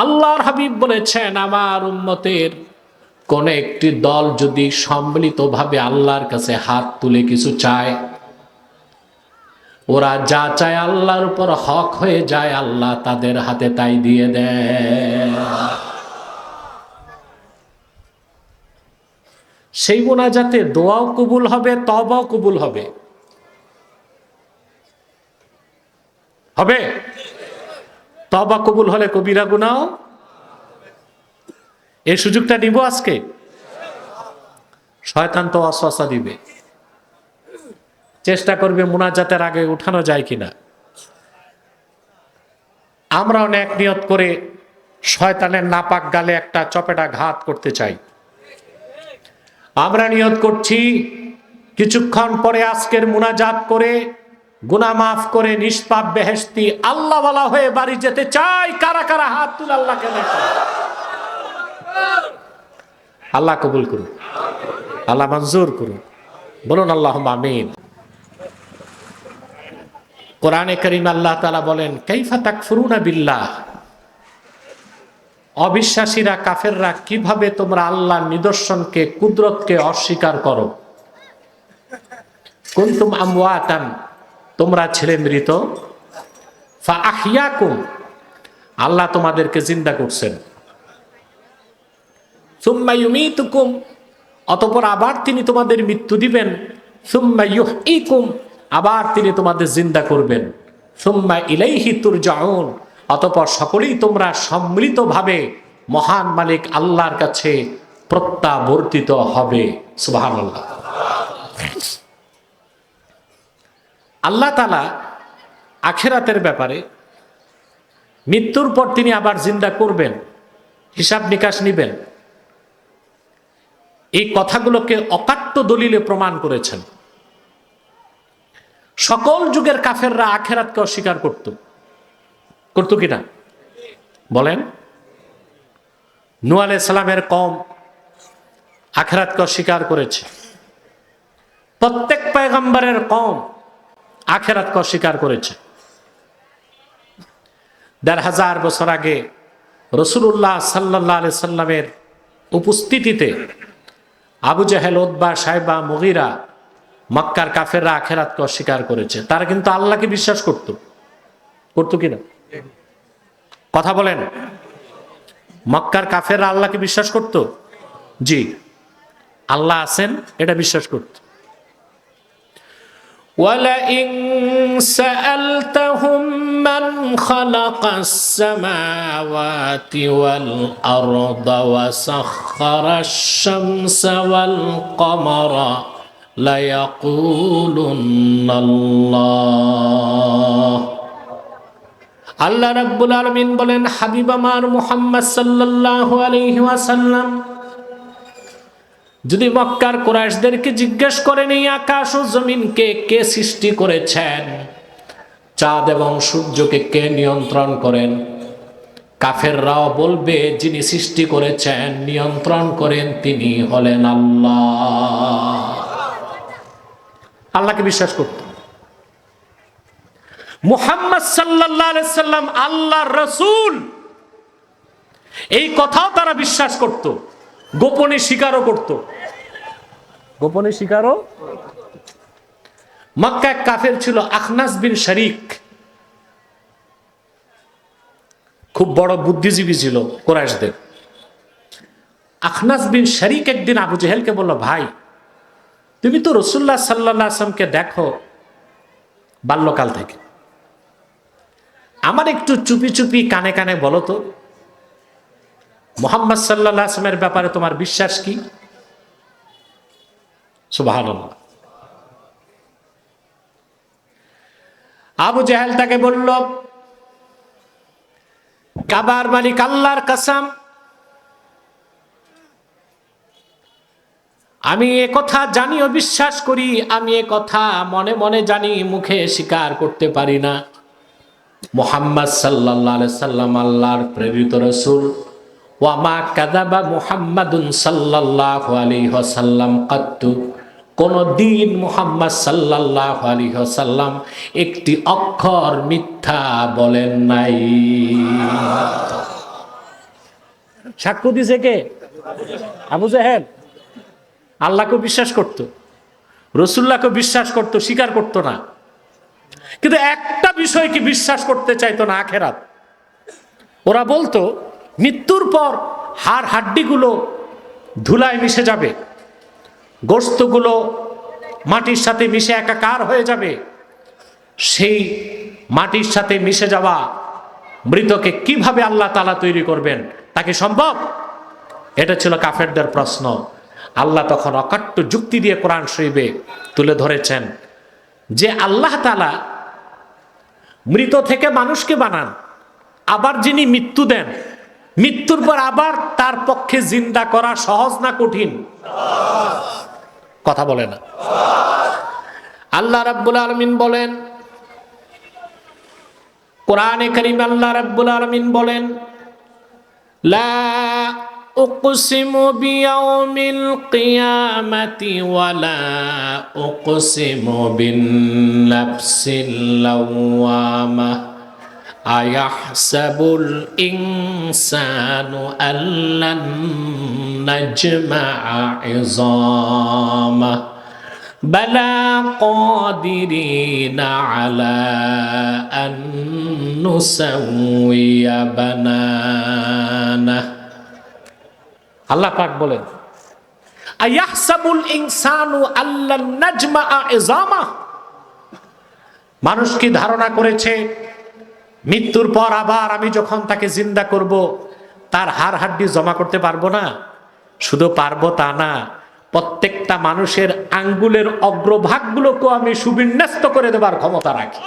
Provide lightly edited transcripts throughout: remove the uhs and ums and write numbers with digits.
আল্লাহর হাবিব বলেছেন, আমার উম্মতের কোন একটি দল যদি সম্মিলিতভাবে আল্লাহর কাছে হাত তুলে কিছু চায়, ওরা যা চায় আল্লাহর উপর হক হয়ে যায়, আল্লাহ তাদের হাতে তাই দিয়ে দেয়। সেই মোনাজাতে দোয়াও কবুল হবে, তওবাও কবুল হবে। হবে? তওবা কবুল হলে কবিরা গুনাহ, এই সুযোগটা নিব আজকে। শয়তান তো ওয়াসওয়াসা দিবে, চেষ্টা করবে মোনাজাতের আগে উঠানো যায় কিনা। আমরা অনেক নিয়ত করে শয়তানের নাপাক গালে একটা চপেটা ঘাত করতে চাই। আমরা নিয়ত করছি কিছুক্ষণ পরে আজকের মুনাজাত করে গুনাহ মাফ করে নিষ্পাপ বেহেশতি আল্লাহওয়ালা হয়ে বাড়ি যেতে চাই। কারা কারা হাত তুলে আল্লাহকে দেখো। আল্লাহ কবুল করুন, আল্লাহ মঞ্জুর করুন, বলুন আল্লাহুম্মা আমিন। কোরআনে কারীম আল্লাহ তাআলা বলেন, কাইফা তাকফুরুনা বিল্লাহ, অবিশ্বাসীরা কাফেররা কিভাবে তোমরা আল্লাহর নিদর্শনকে কুদরতকে অস্বীকার করো। কুনতুম আমওয়াতান, তোমরা ছিলে মৃত, ফাআহইয়াকুম, আল্লাহ তোমাদেরকে জিন্দা করছেন, সুম্মা ইউমীতুকুম, অতঃপর আবার তিনি তোমাদের মৃত্যু দিবেন, সুম্মা ইউহয়িকুম, আবার তিনি তোমাদের জিন্দা করবেন, সুম্মা ইলাইহি তুরজাউন, অতঃপর সকলেই তোমরা সম্মিলিতভাবে মহান মালিক আল্লাহর কাছে প্রত্যাবর্তিত হবে। সুবহানাল্লাহ। আল্লাহ তাআলা আখিরাতের ব্যাপারে মৃত্যুর পর তিনি আবার জিন্দা করবেন, হিসাব নিকাশ নিবেন, এই কথাগুলোকে অকাট্য দলিলে প্রমাণ করেছেন। সকল যুগের কাফেররা আখিরাতকে অস্বীকার করত কিনা বলেন? নূহ আলাইহিস সালামের কওম আখিরাতকে অস্বীকার করেছে। প্রত্যেক পয়গম্বরের কওম আখিরাতকে অস্বীকার করেছে। ১৫০০ বছর আগে রাসূলুল্লাহ সাল্লাল্লাহু আলাইহি সাল্লামের উপস্থিতিতে আবু জেহেল, উতবা, শাইবা, মুগীরা, মক্কার কাফেররা আখিরাতকে অস্বীকার করেছে। তারা কিন্তু আল্লাহকে বিশ্বাস করত কিনা কথা বলেন? মক্কার কাফেররা আল্লাহকে বিশ্বাস করত, জি, আল্লাহ আছেন এটা বিশ্বাস করত। وَلَئِن سَأَلْتَهُم مَّنْ خَلَقَ السَّمَاوَاتِ وَالْأَرْضَ وَسَخَّرَ الشَّمْسَ وَالْقَمَرَ لَيَقُولُنَّ اللَّهُ। আল্লাহ রাব্বুল আলামিন বলেন, হাবিব আমার মুহাম্মদ সাল্লাল্লাহু আলাইহি ওয়াসাল্লাম, যদি মক্কার কুরাইশদেরকে জিজ্ঞেস করেন এই আকাশ ও জমিনকে কে সৃষ্টি করেছেন, চাঁদ এবং সূর্যকে কে নিয়ন্ত্রণ করেন, কাফেররাও বলবে যিনি সৃষ্টি করেছেন, নিয়ন্ত্রণ করেন, তিনি হলেন আল্লাহ। আল্লাহকে বিশ্বাস করত। মুহাম্মদ সাল্লাল্লাহু আলাইহি সাল্লাম আল্লাহর রাসূল, এই কথাও তারা বিশ্বাস করত, গোপনে স্বীকারও করত। গোপনে স্বীকারও। মক্কা এক কাফের ছিল আখনাস বিন শরীক, খুব বড় বুদ্ধিজীবী ছিল কুরাইশদের। আখনাস বিন শরীক একদিন আবু জেহেলকে বলল, ভাই তুমি তো রাসূলুল্লাহ সাল্লাল্লাহু আলাইহি ওয়াসাল্লামকে দেখো বাল্যকাল থেকে, আমার একটু চুপি চুপি কানে কানে বলো তো, মুহাম্মদ সাল্লাল্লাহু আলাইহি ওয়াসাল্লামের ব্যাপারে তোমার বিশ্বাস কি? সুবহানাল্লাহ। আবু জেহেল তাকে বলল, কাবার মালিক আল্লাহর কসম, আমি এ কথা জানি ও বিশ্বাস করি, আমি এ কথা মনে মনে জানি, মুখে স্বীকার করতে পারি না। মুহাম্মদ সাল্লাল্লাহু আলাইহি সাল্লাম আল্লাহর প্রেরিত রাসূল। ওয়া মা কাযাবা মুহাম্মাদুন সাল্লাল্লাহু আলাইহি ওয়াসাল্লাম কাত্তু, কোন দিন মুহাম্মদ সাল্লাল্লাহু আলাইহি ওয়াসাল্লাম একটি অক্ষর মিথ্যা বলেন নাই। সাক্ষ্য দিছে কে? আবু জাহেল। আল্লাহকে বিশ্বাস করত, রসুল্লাহকে বিশ্বাস করত, স্বীকার করত না, কিন্তু একটা বিষয় কি বিশ্বাস করতে চাইতো না, আখেরাত। ওরা বলতো মৃত্যুর পর হাড় হাড্ডিগুলো ধুলায় মিশে যাবে, গোশতগুলো মাটির সাথে মিশে একাকার হয়ে যাবে, সেই মাটির সাথে মিশে যাওয়া মৃতকে কিভাবে আল্লাহ তাআলা তৈরি করবেন, তাকে সম্ভব? এটা ছিল কাফেরদের প্রশ্ন। আল্লাহ তখন অকাট্য যুক্তি দিয়ে কোরআন শরীফে তুলে ধরেছেন যে আল্লাহ তাআলা মৃত থেকে মানুষকে বানান, আবার যিনি মৃত্যু দেন, মৃত্যুর পর আবার তার পক্ষে জিন্দা করা সহজ না কঠিন? কথা বলে না। আল্লাহ রাব্বুল আলামিন বলেন, কোরআনে কারীম আল্লাহ রাব্বুল আলামিন বলেন, লা উকসিমু বিয়াউমিল কিয়ামাতি ওয়া লা উকসিমু বিন নাফসিল লাওয়ামা আয়াহসাবুল ইনসানু আল্লান নাজমা'a ইযামা বালা কাদিরিনা আলা আন নুসাউইয়া বানানা। আল্লাহ পাক বলেন, আয়াহসাবুল ইনসানু আল্লান নাজমা'a ইযামা, মানুষ কি ধারণা করেছে মৃত্যুর পর আবার আমি যখন তাকে জিন্দা করব তার হাড় হাড্ডি জমা করতে পারবো না? শুধু পারবো তা না, প্রত্যেকটা মানুষের আঙ্গুলের অগ্রভাগগুলোকে আমি সুবিন্যস্ত করে দেবার ক্ষমতা রাখি।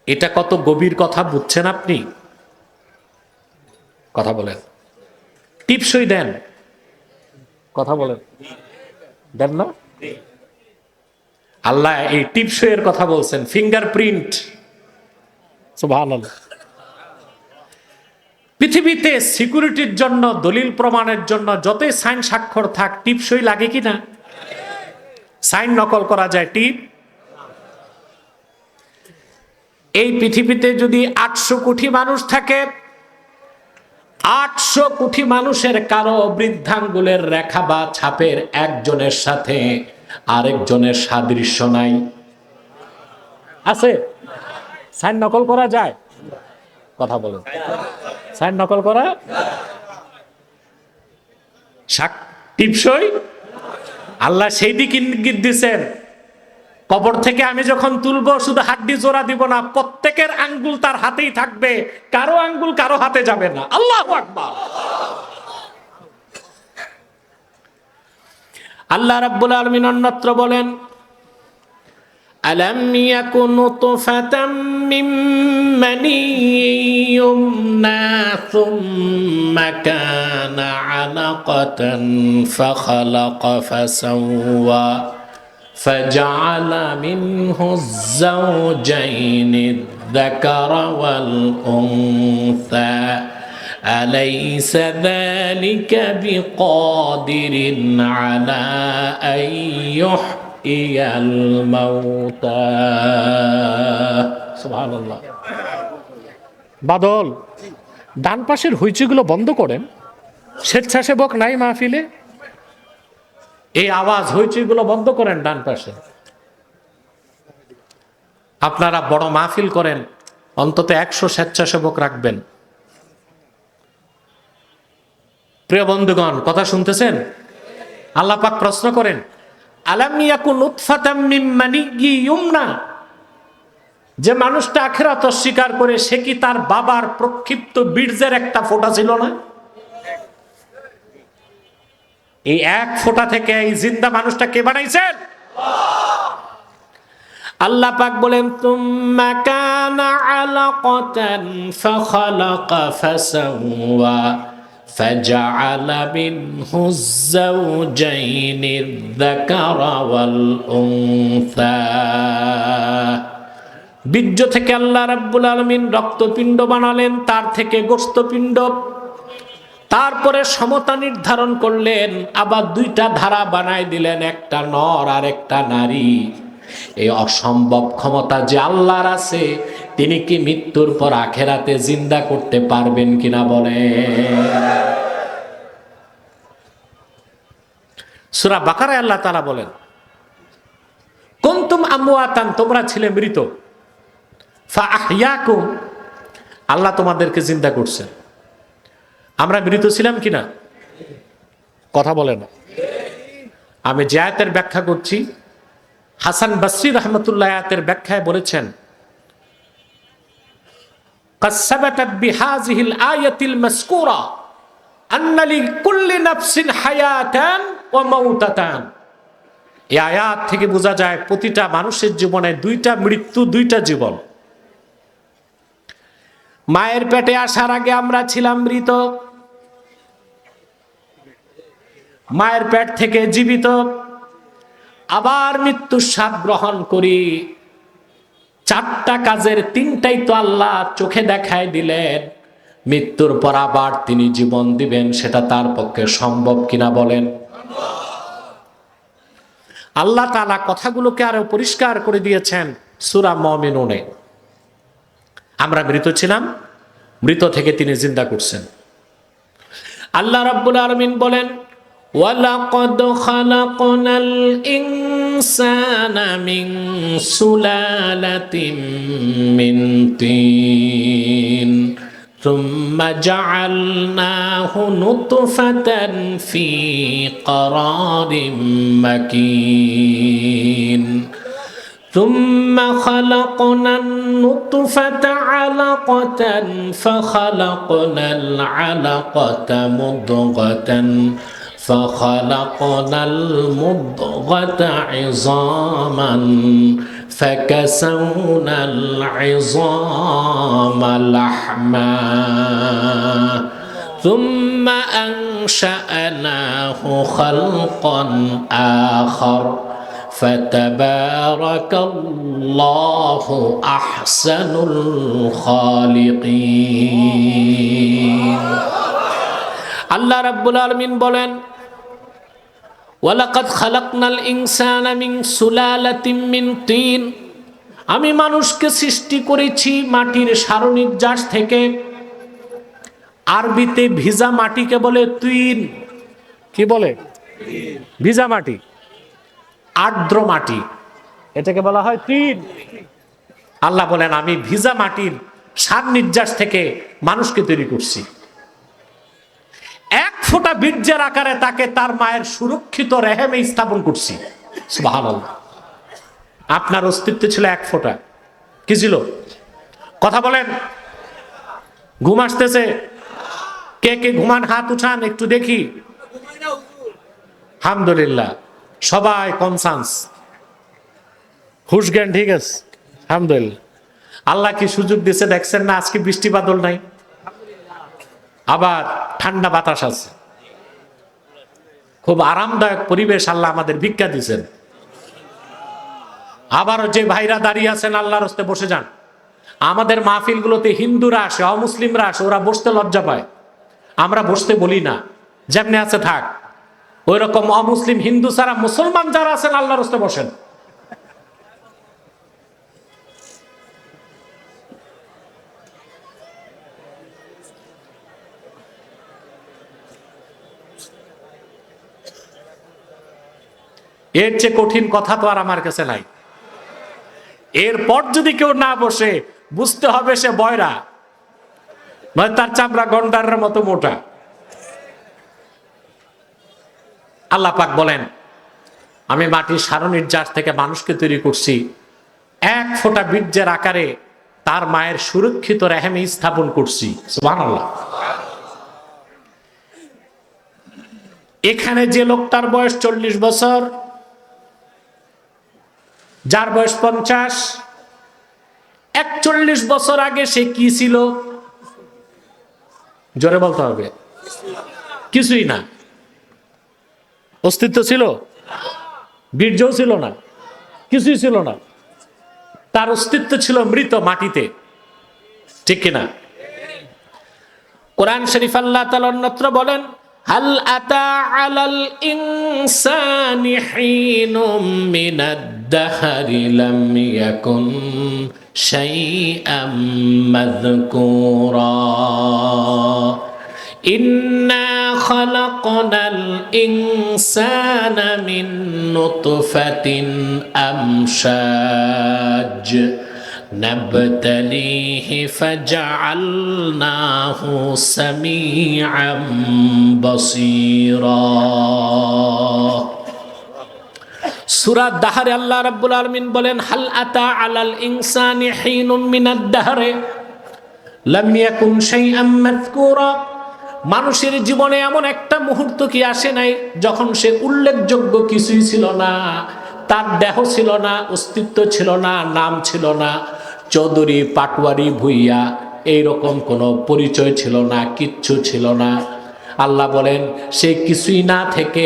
এটা কত গভীর কথা বুঝছেন আপনি? কথা বলেন। টিপসই দেন, কথা বলেন, দেন না? আল্লাহ এই টিপসইয়ের কথা বলছেন, ফিঙ্গারপ্রিন্ট। সুবহানাল্লাহ। পৃথিবীতে সিকিউরিটির জন্য, দলিল প্রমাণের জন্য যতই সাইন স্বাক্ষর থাক, টিপসই লাগে কি না? সাইন নকল করা যায়, টিপ। এই পৃথিবীতে যদি 800 কোটি মানুষ থাকে, 800 কোটি মানুষের কারো বৃদ্ধাঙ্গুলের রেখা বা ছাপের একজনের সাথে আরেকজনের সাদৃশ্য নাই? আছে? সাইন নকল করা যায়? কথা বলেন। সাইন নকল করা টিপসই? আল্লাহ সেই দিক ইঙ্গিত দিচ্ছেন, কবর থেকে আমি যখন তুলবো শুধু হাড্ডি জোড়া দিব না, প্রত্যেকের আঙ্গুল তার হাতেই থাকবে, কারো আঙ্গুল কারো হাতে যাবে না। আল্লাহু আকবার। আল্লাহ রাব্বুল আলামিন অন্যত্র বলেন, আলাম ইয়াকুন নুতফাতাম মিন মানিয়্যিন ইউমনা সুম্মা কানা আলাকাতান ফাখালাকা ফাসাওয়া ফাজআলা মিনহু আয-যাওজাইনি আয-যাকারা ওয়াল উনসা أليس ذلك بقادر على أن يحيي الموتى سبحان الله। বাদল, ডান পাশের হইচইগুলো বন্ধ করেন, স্বেচ্ছাসেবক নাই মাহফিলে? এই আওয়াজ হইচইগুলো বন্ধ করেন ডান পাশে। আপনারা বড় মাহফিল করেন, অন্তত 100 স্বেচ্ছাসেবক রাখবেন। প্রিয় বন্ধুগণ, কথা শুনতেছেন? আল্লাহ পাক প্রশ্ন করেন, আলাম ইয়াকুন নুতফাতাম মিন মানিয়্যিন ইউমনা, যে মানুষটা আখিরাত অস্বীকার করে সে কি তার বাবার প্রক্ষিপ্ত বীর্যের একটা ফোঁটা ছিল না? এই এক ফোঁটা থেকে এই জিন্দা মানুষটা কে বানাইছেন? আল্লাহ পাক বলেন, তুম্মা কানা আলাকাতান ফাখালাকা ফাসাওয়া فجعل منه الزوجين الذكر والأنثى। বীর্য থেকে আল্লাহ রাব্বুল আলামিন রক্তপিণ্ড বানালেন, তার থেকে গোশতপিণ্ড, তারপরে সমতা নির্ধারণ করলেন, আবার 2টা ধারা বানাই দিলেন, একটা নর আর একটা নারী। এই অসম্ভব ক্ষমতা যে আল্লাহর আছে, তিনি কি মৃত্যুর পর আখেরাতে জিন্দা করতে পারবেন কিনা বলেন? সূরা বাকারায় আল্লাহ তাআলা বলেন, কুনতুম আমওয়াতান, তোমরা ছিলে মৃত, ফাআহইয়াকুম, আল্লাহ তোমাদেরকে জিন্দা করছেন। আমরা মৃত ছিলাম কিনা? কথা বলে না। আমি যে আয়াতের ব্যাখ্যা করছি, হাসান বসরি রাহমাতুল্লাহ আয়াতের ব্যাখ্যায় বলেছেন, قد ثبتت بهذه الآية المذكورة أن لكل نفس حياة وموتة। এই আয়াত থেকে বোঝা যায় প্রতিটা মানুষের জীবনে দুইটা মৃত্যু, দুইটা জীবন। মায়ের পেটে আসার আগে আমরা ছিলাম মৃত, মায়ের পেট থেকে জীবিত, আবার মৃত্যুর স্বাদ গ্রহণ করি। চারটা কাজের তিনটাই তো আল্লাহ চোখে দেখায় দিলেন, মৃত্যুর পর আবার তিনি জীবন দিবেন, সেটা তার পক্ষে সম্ভব কিনা বলেন? আল্লাহ তাআলা কথাগুলোকে আরো পরিষ্কার করে দিয়েছেন সূরা মুমিনুনে। আমরা মৃত ছিলাম, মৃত থেকে তিনি জিন্দা করছেন। আল্লাহ রাব্বুল আলামিন বলেন, ওয়ালাকাদ খালাকনাল ইনসানা মিন সুলালাতিন মিন তিন থুম্মা জাআলনাহু নুতফাতান ফি ক্বারারিম মাকিন ثم خلقنا النطفة علقة فخلقنا العلقة مضغة فخلقنا المضغة عظاما فكسونا العظام لحما ثم أنشأناه خلقا آخر فتبارك الله أحسن الخالقين। আল্লাহ রাব্বুল আলামিন বলেন, ওয়ালাকাদ খালাকনাল ইনসানা মিন সুলালাতিন মিন তিন, আমি মানুষকে সৃষ্টি করেছি মাটির সারনির্যাস থেকে। আরবিতে ভিজা মাটিকে বলে তিন। কি বলে? ভিজা মাটি, আর্দ্র মাটি, এটাকে বলা হয় তিন। আল্লাহ বলেন, আমি ভিজা মাটির সার নির্যাস থেকে মানুষকে তৈরি করছি। এক ফোঁটা বীর্যের আকারে তাকে তার মায়ের সুরক্ষিত রেহেমে স্থাপন করছি। সুবহানাল্লাহ। আপনার অস্তিত্ব ছিল এক ফোঁটা। কি ছিল? কথা বলেন। ঘুম আসতেছে? কে কে ঘুমান হাত উঠান একটু দেখি। আলহামদুলিল্লাহ, সবাই কনসান্স, হুশ জ্ঞান ঠিক আছে। আলহামদুলিল্লাহ। আল্লাহ কি সুযোগ দিয়েছে দেখছেন না? আজকে বৃষ্টি বাদল নাই, আবার ঠান্ডা বাতাস আছে, খুব আরামদায়ক পরিবেশ আল্লাহ আমাদের ভিক্ষা দিয়েছেন। আবারও যে ভাইরা দাঁড়িয়ে আছেন, আল্লাহর রাস্তায় বসে যান। আমাদের মাহফিলগুলোতে হিন্দুরা আসে, অমুসলিমরা আসে, ওরা বসতে লজ্জা পায়, আমরা বসতে বলি না, যেমনি আছে থাক। ওই রকম অমুসলিম হিন্দু ছাড়া মুসলমান যারা আছেন আল্লাহর রাস্তায় বসেন। এর চেয়ে কঠিন কথা তো আর আমার কাছে নাই। এরপর যদি কেউ না বসে, বুঝতে হবে সে বয়রা, নয় তার চামড়া গন্ডারের মতো মোটা। আল্লাহ পাক বলেন, আমি মাটির সারনির্যাস থেকে মানুষকে তৈরি করছি, এক ফোঁটা বীর্যের আকারে তার মায়ের সুরক্ষিত রেহেমে স্থাপন করছি। সুবহানাল্লাহ। এখানে যে লোকটার বয়স 40 বছর, যার বয়স 50, 41 বছর আগে সে কি ছিল? জোরে বলতে হবে। কিছুই না। অস্তিত্ব ছিল? বীর্যও ছিল না, কিছুই ছিল না। তার অস্তিত্ব ছিল মৃত মাটিতে, ঠিক কিনা? কোরআন শরীফ আল্লাহ তাআলা অন্যত্র বলেন, হাল আতা আলাল ইনসানি হিনুম মিনাদ الدهر لم يكن شيئا مذكورا إنا خلقنا الإنسان من نطفة أمشاج نبتليه فجعلناه سميعا بصيرا সূরা দাহরে আল্লাহ রাব্বুল আলামিন বলেন হাল আতা আলাল ইনসানি হিনুম মিনাদ দাহরে লাম ইয়াকুন শাইআম মাযকুরা মানুষের জীবনে এমন একটা মুহূর্ত কি আসে নাই যখন সে উল্লেখযোগ্য কিছুই ছিল না, তার দেহ ছিল না, অস্তিত্ব ছিল না, নাম ছিল না, চৌধুরী পাটওয়ারি ভুইয়া এইরকম কোনো পরিচয় ছিল না, কিচ্ছু ছিল না। আল্লাহ বলেন সে কিছুই না থেকে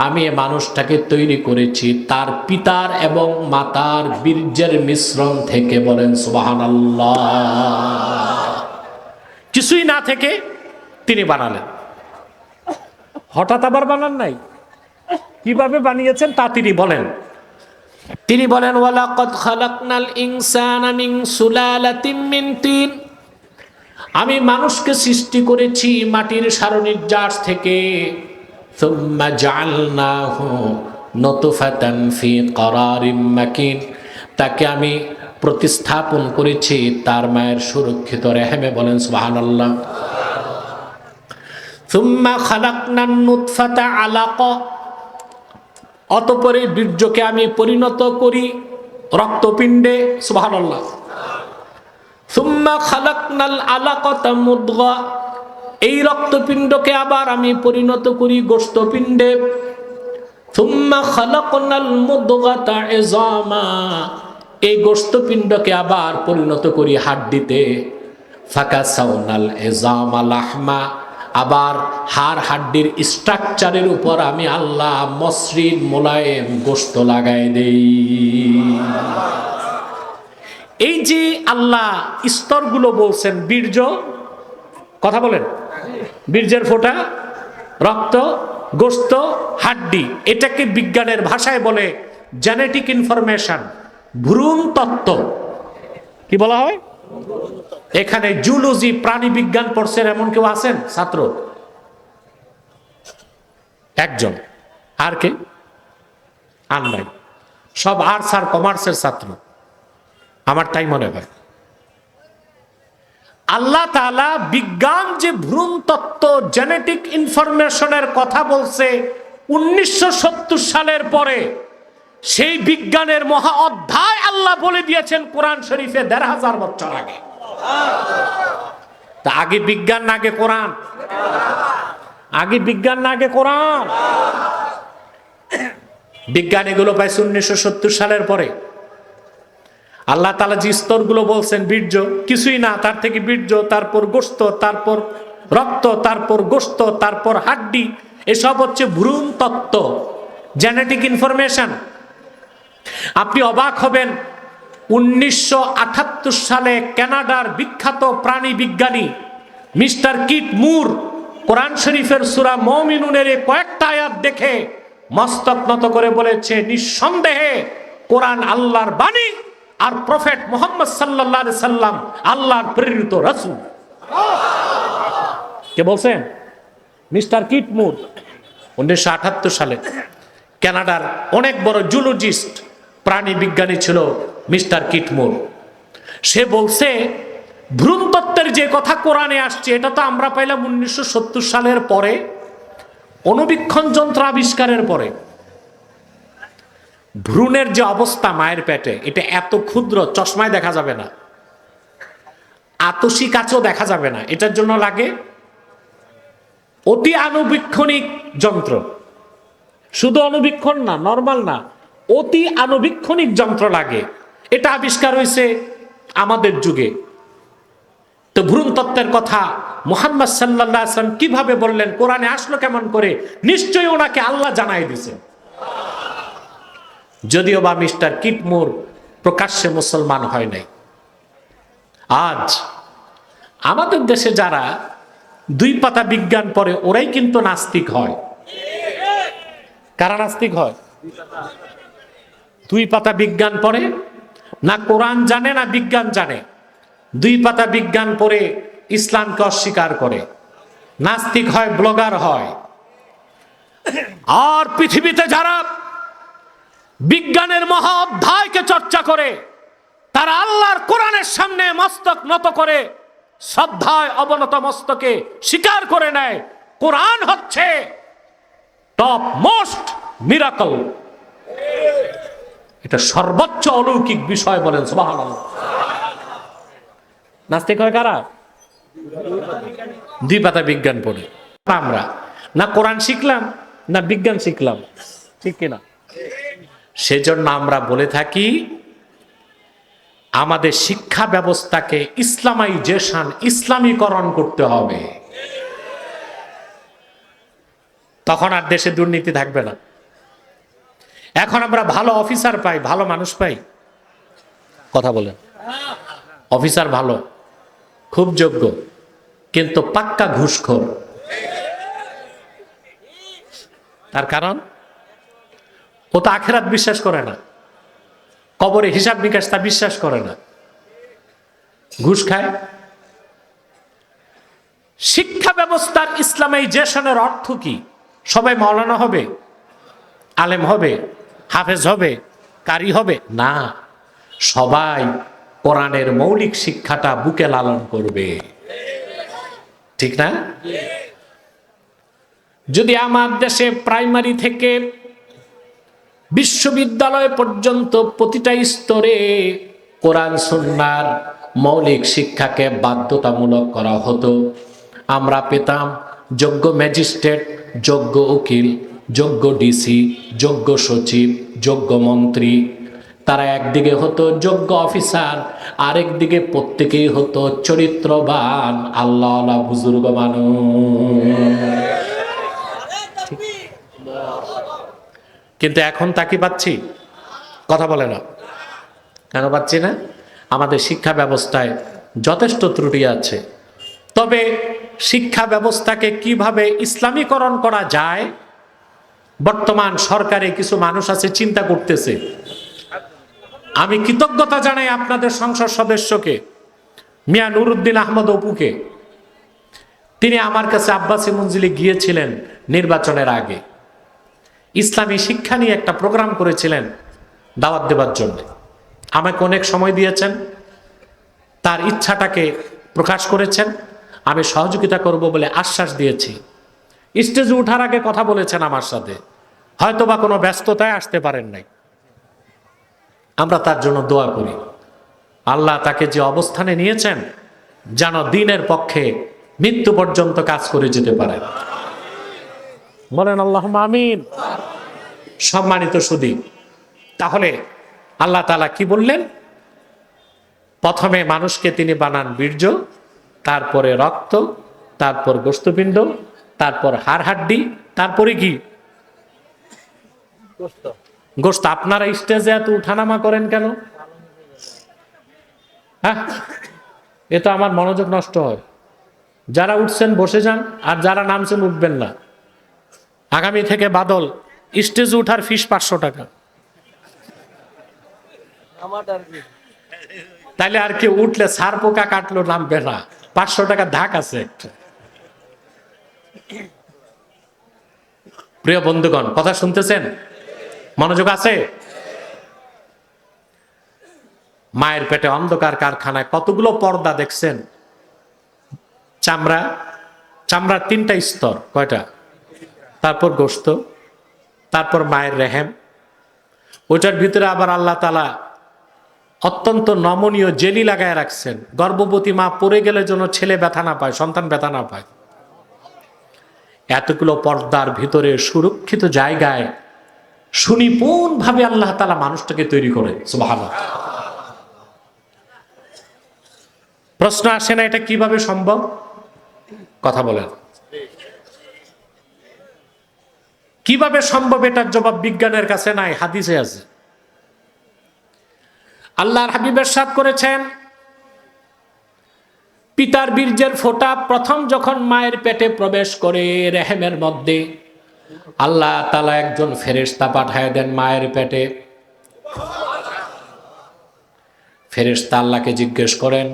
আমি মানুষটাকে তৈরি করেছি তার পিতার এবং মাতার বীর্যের মিশ্রণ থেকে। বলেন সুবহানাল্লাহ। কিছুই না থেকে তিনি বানালেন, হঠাৎ আবার বানান নাই, কিভাবে বানিয়েছেন তা তিনি বলেন। তিনি বলেন ওয়ালাকাদ খালাকনাল ইনসানা মিন সুলালাতিন মিন তিন, আমি মানুষকে সৃষ্টি করেছি মাটির সারনির্যাস থেকে। সুম্মা জাআলনাহু নুতফাতান ফি ক্বারারিম মাকিন, তাকে আমি প্রতিস্থাপন করেছি তার মায়ের সুরক্ষিত রেহেমে। বলেন সুবহানাল্লাহ। সুম্মা খালাকনান নুতফাতা আলাকা, অতঃপরে বীর্যকে আমি পরিণত করি রক্তপিণ্ডে। সুবহানাল্লাহ। সুম্মা খালাকনাল আলাকাতা মুদগা, এই রক্তপিণ্ডকে আবার আমি পরিণত করি গোশতপিণ্ডে। সুম্মা খালাকনাল মুদগাতা ইযামা, এই গোশতপিণ্ডকে আবার পরিণত করি হাড্ডিতে। ফাকাসাউনাল ইযামা লাহমা, আবার হাড় হাড্ডির স্ট্রাকচারের উপর আমি আল্লাহ মসৃণ মোলায়েম গোশত লাগাই দেই। এই যে আল্লাহ স্তরগুলো বলছেন, বীর্য, কথা বলেন, বীর্যের ফোঁটা, রক্ত, গোশত, হাড্ডি, এটাকে বিজ্ঞানের ভাষায় বলে জেনেটিক ইনফরমেশন, ভ্রূণ তত্ত্ব। কি বলা হয়? এখানে জুলজি প্রাণী বিজ্ঞান পড়ছেন এমন কেউ আছেন ছাত্র? একজন। আর কে? আর নাই, সব আর্টস আর কমার্সের ছাত্র আমার তাই মনে হয়। আল্লাহ তাআলা বিজ্ঞান যে ভ্রূণ তত্ত্ব, জেনেটিক ইনফরমেশনের কথা বলছে 1970 সালের পরে, সেই বিজ্ঞানের মহা অধ্যায় আল্লাহ বলে দিয়েছেন কোরআন শরীফে 1500 বছর আগে। তা আগে বিজ্ঞান না আগে কোরআন? আগে বিজ্ঞান না আগে কোরআন? বিজ্ঞান এগুলো পাইছে 1970 সালের পরে। আল্লাহ তাআলা যে স্তরগুলো বলছেন, বীর্য কিছুই না, তার থেকে বীর্য, তারপর গোশত, তারপর রক্ত, তারপর গোশত, তারপর হাড্ডি, এসব হচ্ছে ভ্রূণ তত্ত্ব, জেনেটিক ইনফরমেশন। আপনি অবাক হবেন, 1978 সালে কানাডার বিখ্যাত প্রাণী বিজ্ঞানী মিস্টার কিট মুর কোরআন শরীফের সূরা মুমিনুনের কয়েকটা আয়াত দেখে মস্তক নত করে বলেছে, নিঃসন্দেহে কোরআন আল্লাহর বাণী আর প্রফেট মুহাম্মদ সাল্লাল্লাহু আলাইহি সাল্লাম আল্লাহর প্রেরিত রাসূল। কে বলছেন? মিস্টার কিট মুর। 1978 সালে কানাডার অনেক বড় জুলজিস্ট, প্রাণী বিজ্ঞানী ছিল মিস্টার কিট মুর। সে বলছে ভ্রূণতত্ত্বের যে কথা কোরআনে আসছে, এটা তো আমরা পাইলাম 1970 সালের পরে, অণুবীক্ষণ যন্ত্র আবিষ্কারের পরে। ভ্রূণের যে অবস্থা মায়ের পেটে, এটা এত ক্ষুদ্র, চশমায় দেখা যাবে না, আতসী কাচও দেখা যাবে না। এটার জন্য লাগে অতি আণুবীক্ষণিক যন্ত্র। শুধু অণুবীক্ষণ না, নরমাল না, অতি আণুবীক্ষণিক যন্ত্র লাগে। এটা আবিষ্কার হয়েছে আমাদের যুগে। তো ভ্রূণ তত্ত্বের কথা মুহাম্মদ সাল্লাল্লাহু আলাইহি ওয়াসাল্লাম কিভাবে বললেন, কোরআনে আসলো কেমন করে? নিশ্চয়ই ওনাকে আল্লাহ জানাই দিয়েছে। যদিও বা মিস্টার কিট মুর প্রকাশ্যে মুসলমান হয় নাই। আজ আমাদের দেশে যারা 2 পাতা বিজ্ঞান পড়ে, ওরাই কিন্তু নাস্তিক হয়। কারা নাস্তিক হয়? 2 পাতা বিজ্ঞান পড়ে, না কোরআন জানে না বিজ্ঞান জানে, 2 পাতা বিজ্ঞান পড়ে ইসলামকে অস্বীকার করে, নাস্তিক হয়, ব্লগার হয়। আর পৃথিবীতে যারা বিজ্ঞানের মহা অধ্যায়কে চর্চা করে, তারা আল্লাহর কোরআনের সামনে মস্তক নত করে শ্রদ্ধায় অবনত মস্তকে স্বীকার করে নেয় কোরআন হচ্ছে টপ মোস্ট মিরাকল, এটা সর্বোচ্চ অলৌকিক বিষয় বলেন সুবহানাল্লাহ। নাস্তিক হয় কারা? 2 পাতা বিজ্ঞান পড়ে। আমরা না কোরআন শিখলাম না বিজ্ঞান শিখলাম, ঠিক কিনা? সেজন্য আমরা বলে থাকি আমাদের শিক্ষা ব্যবস্থাকে ইসলামাইজেশন, ইসলামীকরণ করতে হবে, তখন আর দেশে দুর্নীতি থাকবে না। এখন আমরা ভালো অফিসার পাই, ভালো মানুষ পাই, কথা বলেন, অফিসার ভালো, খুব যোগ্য, কিন্তু পাক্কা ঘুষখোর। তার কারণ ও তো আখিরাত বিশ্বাস করে না, কবরে হিসাব নিকাশ তা বিশ্বাস করে না, ঘুষ খায়। শিক্ষা ব্যবস্থার ইসলামাইজেশনের অর্থ কি? সবাই মাওলানা হবে, আলেম হবে, হাফেজ হবে, কারি হবে না, সবাই কোরআনের মৌলিক শিক্ষাটা বুকে লালন করবে, ঠিক না? যদি আমার দেশে প্রাইমারি থেকে বিশ্ববিদ্যালয় পর্যন্ত প্রতিটা স্তরে কোরআন সুন্নাহর মৌলিক শিক্ষাকে বাধ্যতামূলক করা হতো, আমরা পেতাম যোগ্য ম্যাজিস্ট্রেট, যোগ্য উকিল, যোগ্য ডিসি, যোগ্য সচিব, যোগ্য মন্ত্রী, তারা একদিকে হতো যোগ্য অফিসার, আরেকদিকে প্রত্যেকেই হতো চরিত্রবান আল্লাহওয়ালা বুজুর্গ মানুষ। কিন্তু এখন তা কি পাচ্ছি? কথা বলে না কেন পাচ্ছি না? আমাদের শিক্ষা ব্যবস্থায় যথেষ্ট ত্রুটি আছে। তবে শিক্ষা ব্যবস্থাকে কিভাবে ইসলামীকরণ করা যায়, বর্তমান সরকারে কিছু মানুষ আছে চিন্তা করতেছে। আমি কৃতজ্ঞতা জানাই আপনাদের সংসদ সদস্যকে, মিয়া নুরুদ্দিন আহমদ অপুকে। তিনি আমার কাছে আব্বাসী মঞ্জিলে গিয়েছিলেন নির্বাচনের আগে, ইসলামী শিক্ষা নিয়ে একটা প্রোগ্রাম করেছিলেন দাওয়াত দেবার জন্য। আমাকে অনেক সময় দিয়েছেন, তার ইচ্ছাটাকে প্রকাশ করেছেন, আমি সহযোগিতা করব বলে আশ্বাস দিয়েছি। স্টেজে ওঠার আগে কথা বলেছেন আমার সাথে, হয়তোবা কোনো ব্যস্ততায় আসতে পারেন নাই। আমরা তার জন্য দোয়া করি, আল্লাহ তাকে যে অবস্থানে নিয়েছেন যেন দ্বীনের পক্ষে মৃত্যু পর্যন্ত কাজ করে যেতে পারে, বলেন আল্লাহুম্মা আমিন। সম্মানিত সুধী, তাহলে আল্লাহ তাআলা কি বললেন? প্রথমে মানুষকে তিনি বানান বীর্য, তারপরে রক্ত, তারপর গোশতপিণ্ড, তারপর হাড় হাড্ডি, তারপরে কি? গোশত। আপনারা স্টেজে এত উঠানামা করেন কেন? হ্যাঁ, এ তো আমার মনোযোগ নষ্ট হয়। যারা উঠছেন বসে যান, আর যারা নামছেন উঠবেন না। আগামী থেকে বাদল স্টেজে উঠার ফিস 500 টাকা। তাইলে আর কি উঠলে সার পোকা কাটলো নামবে না, 500 টাকা ধাক আছে। প্রিয় বন্ধুগণ, কথা শুনতেছেন? মনোযোগ আছে? মায়ের পেটে অন্ধকার কারখানায় কতগুলো পর্দা দেখছেন? চামড়া, চামড়ার 3টা স্তর, কয়টা? তারপর গোশত, তারপর মায়ের রেহেম, ওইটার ভিতরে আবার আল্লাহ তাআলা অত্যন্ত নমনীয় জেলি লাগায় রাখছেন, গর্ভবতী মা পড়ে গেলে যেন ছেলে ব্যথা না পায়, সন্তান ব্যথা না পায়। এতগুলো পর্দার ভিতরে সুরক্ষিত জায়গায় সুনিপুণ ভাবে আল্লাহ তাআলা মানুষটাকে তৈরি করে, সুবহানাল্লাহ। প্রশ্ন আসে না এটা কিভাবে সম্ভব? কথা বলেন, কিভাবে সম্ভব? এটার জবাব বিজ্ঞানের কাছে নাই, হাদিসে আছে। আল্লাহর হাবিব ইরশাদ করেছেন, পিতার বীর্যের ফোঁটা প্রথম যখন মায়ের পেটে প্রবেশ করে রেহেমের মধ্যে, আল্লাহ তাআলা একজন ফেরেশতা পাঠায় দেন মায়ের পেটে। ফেরেশতা আল্লাহকে জিজ্ঞেস করেন,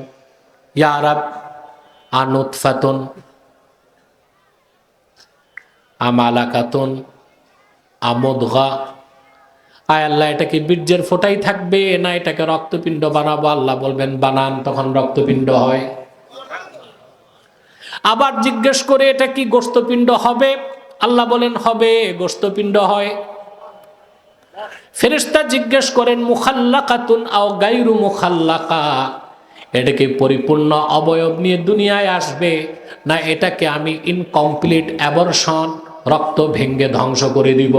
ইয়া রাব, আনুতফাতুন আমালাকাতুন আমুদগা, আয় আল্লাহ, এটা কি বীর্যের ফোঁটাই থাকবে না এটাকে রক্তপিণ্ড বানাবো? আল্লাহ বলবেন বানান, তখন রক্তপিণ্ড হয়। আবার জিজ্ঞেস করে, এটা কি গোশতপিণ্ড হবে? আল্লাহ বলেন হবে, গোশতপিণ্ড হয়। ফেরেশতা জিজ্ঞেস করেন, মুখাল্লাকাতুন আও গায়রু মুখাল্লাকা, এটা কি পরিপূর্ণ অবয়ব নিয়ে দুনিয়ায় আসবে, না এটাকে আমি ইনকমপ্লিট অ্যাবর্শন, রক্ত ভেঙ্গে ধ্বংস করে দিব?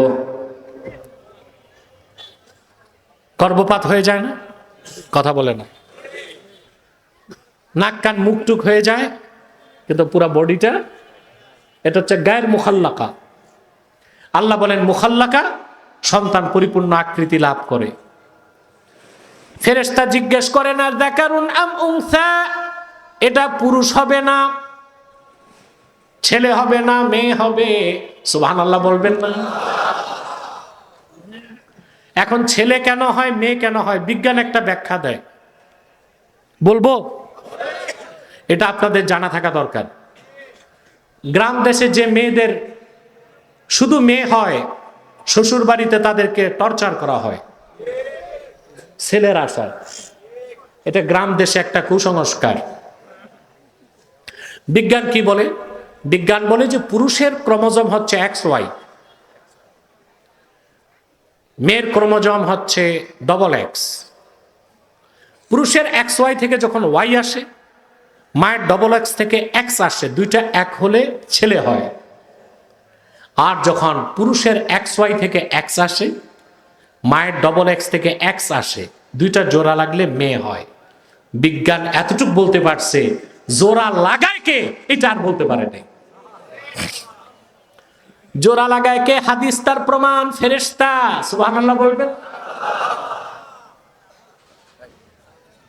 গর্ভপাত হয়ে যায় না? কথা বলে না। নাক কান মুখ টুক হয়ে যায়, কিন্তু পুরো বডিটা, এটা হচ্ছে গায়ের মুখাল্লাকা। আল্লাহ বলেন মুখাল্লাকা, সন্তান পরিপূর্ণ আকৃতি লাভ করে। ফেরেশতা জিজ্ঞেস করেন, আর যাকারুন আম উনসা, এটা পুরুষ হবে না, ছেলে হবে না, মেয়ে হবে? সুবহানাল্লাহ বলবেন না? এখন ছেলে কেন হয়, মেয়ে কেন হয়, বিজ্ঞান একটা ব্যাখ্যা দেয়, বলবো? এটা আপনাদের জানা থাকা দরকার। গ্রাম দেশে যে মেয়েদের শুধু মেয়ে হয়, শ্বশুর বাড়িতে তাদেরকে টর্চার করা হয়, ছেলের আশায়। এটা গ্রাম দেশে একটা কুসংস্কার। বিজ্ঞান কি বলে? বিজ্ঞান বলে যে পুরুষের ক্রোমোজোম হচ্ছে XY, মেয়ের ক্রোমোজোম হচ্ছে XX। পুরুষের XY থেকে যখন Y আসে, মায়ের XX থেকে X আসে, দুইটা এক হলে ছেলে হয়। আর যখন পুরুষের XY থেকে X আসে, মায়ের XX থেকে X আসে, দুইটা জোড়া লাগলে মেয়ে হয়। বিজ্ঞান এতটুকু বলতে পারছে, জোড়া লাগায় কে এটা আর বলতে পারে নাই। জোড়া লাগায় কে? হাদিস তার প্রমাণ, ফেরেশতা। সুবহানাল্লাহ বলবেন।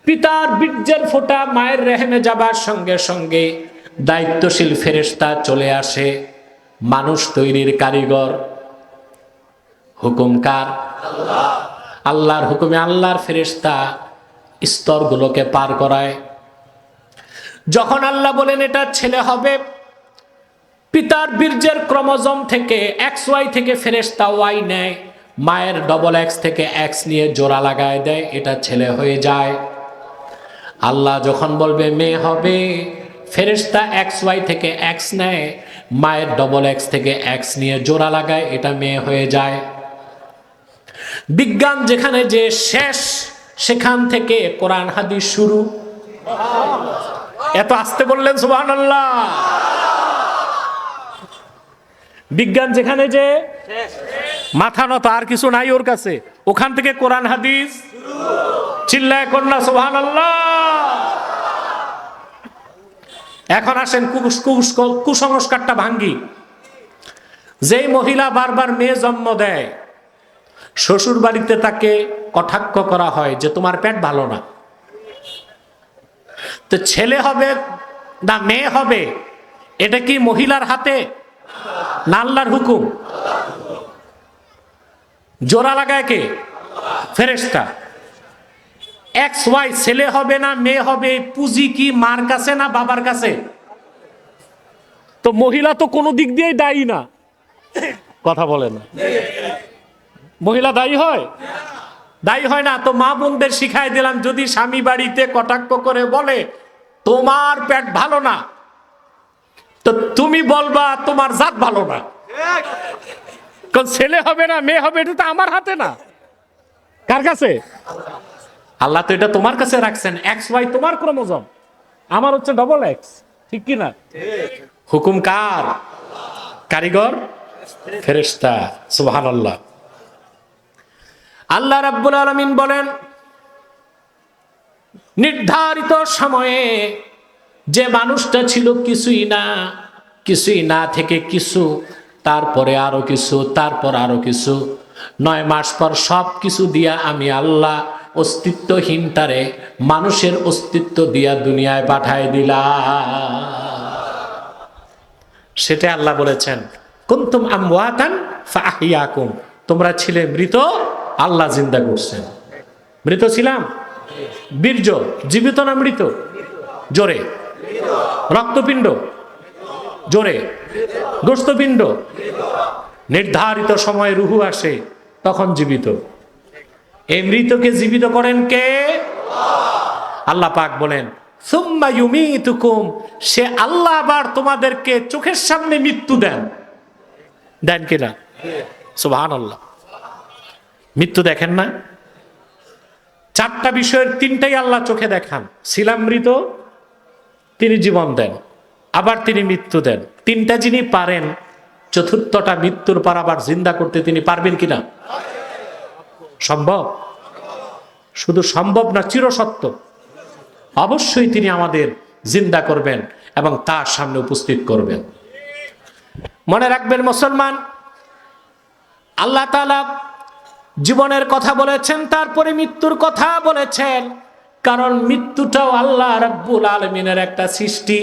পিতার বীর্যের ফোঁটা মায়ের রেহেমে যাবার সঙ্গে সঙ্গে দায়িত্বশীল ফেরেশতা চলে আসে, মানুষ তৈরির কারিগর। হুকুম কার? আল্লাহর হুকুমে আল্লাহর ফেরেশতা স্তরগুলোকে পার করায়। যখন আল্লাহ বলেন এটা ছেলে হবে, পিতার বীর্যের ক্রোমোজোম থেকে XY থেকে ফেরেশতা Y নেয়, মায়ের XX থেকে X নিয়ে জোড়া লাগায় দেয়, এটা ছেলে হয়ে যায়। আল্লাহ যখন বলবে মেয়ে হবে, ফেরেশতা XY থেকে X নেয়, মায়ের XX থেকে X নিয়ে জোড়া লাগায়, এটা মেয়ে হয়ে যায়। বিজ্ঞান যেখানে যে শেষ, সেখান থেকে কোরআন হাদিস শুরু। এত আসতে বললেন সুবহানাল্লাহ। বিজ্ঞান যেখানে যে মাথা নত, আর কিছু নাই ওর কাছে, ওখান থেকে কোরআন হাদিস। চিল্লায় কন্যা সুবহানাল্লাহ। এখন আসেন কুসংস্কারটা ভাঙ্গি। যেই মহিলা বারবার মেয়ে জন্ম দেয়, শ্বশুর বাড়িতে তাকে কটাক্ষ করা হয় যে তোমার পেট ভালো না। তো ছেলে হবে না মেয়ে হবে, এটা কি মহিলার হাতে না আল্লাহর হুকুম? জোড়া লাগায় কে? ফেরেশতা। XY ছেলে হবে না মেয়ে হবে, পুঁজি কি মার কাছে না বাবার কাছে? তো মহিলা তো কোনো দিক দিয়েই দায়ী না। কথা বলে না। মহিলা দায়ী হয়? দায়ী হয় না। তো মা বোনদের শিখাই দিলাম, যদি স্বামী বাড়িতে কটাক্ষ করে বলে তোমার পেট ভালো না, তো তুমি বলবা তোমার জাত ভালো না। কারণ ছেলে হবে না মেয়ে হবে, এটা তো আমার হাতে না। কার কাছে? আল্লাহ তো এটা তোমার কাছে রাখছেন। XY তোমার ক্রোমোজোম, আমার হচ্ছে XX। ঠিক কি না? হুকুম কার? কারিগর ফেরেশতা। সুবহানাল্লাহ। আল্লাহ রাব্বুল আলামিন বলেন, নির্ধারিত সময়ে যে মানুষটা ছিল কিছুই না থেকে কিছু, তারপরে আরো কিছু, তারপর আরো কিছু, 9 মাস পর সব কিছু দিয়া আমি আল্লাহ অস্তিত্বহীন তারে মানুষের অস্তিত্ব দিয়া দুনিয়ায় পাঠায় দিলাম। সেটা আল্লাহ বলেছেন, কুনতুম আমওয়াতান ফাআহইয়াকুম, তোমরা ছিলে মৃত, আল্লাহ জিন্দা করছেন। মৃত ছিলাম, বীর্য জীবিত না মৃত? জোরে। রক্তপিণ্ড জোরে। গোস্তপিণ্ড নির্ধারিত সময়ে রুহু আসে, তখন জীবিত। এই মৃতকে জীবিত করেন কে? আল্লাহ পাক বলেন সুম্মা ইউমিতুকুম, সে আল্লাহ আবার তোমাদেরকে চোখের সামনে মৃত্যু দেন। দেন কিনা? সুবহানাল্লাহ। মৃত্যু দেখেন না? চারটা বিষয়ের তিনটাই আল্লাহ চোখে দেখান। ছিলাম মৃত, তিনি জীবন দেন, আবার তিনি মৃত্যু দেন। তিনটা যিনি পারেন, চতুর্থটা মৃত্যুর পর আবার জিন্দা করতে তিনি পারবেন কিনা? সম্ভব? শুধু সম্ভব না, চিরসত্য। অবশ্যই তিনি আমাদের জিন্দা করবেন এবং তার সামনে উপস্থিত করবেন। মনে রাখবেন মুসলমান, আল্লাহ তাআলা জীবনের কথা বলেছেন, তারপরে মৃত্যুর কথা বলেছেন, কারণ মৃত্যুটাও আল্লাহ রাব্বুল আলামিনের একটা সৃষ্টি।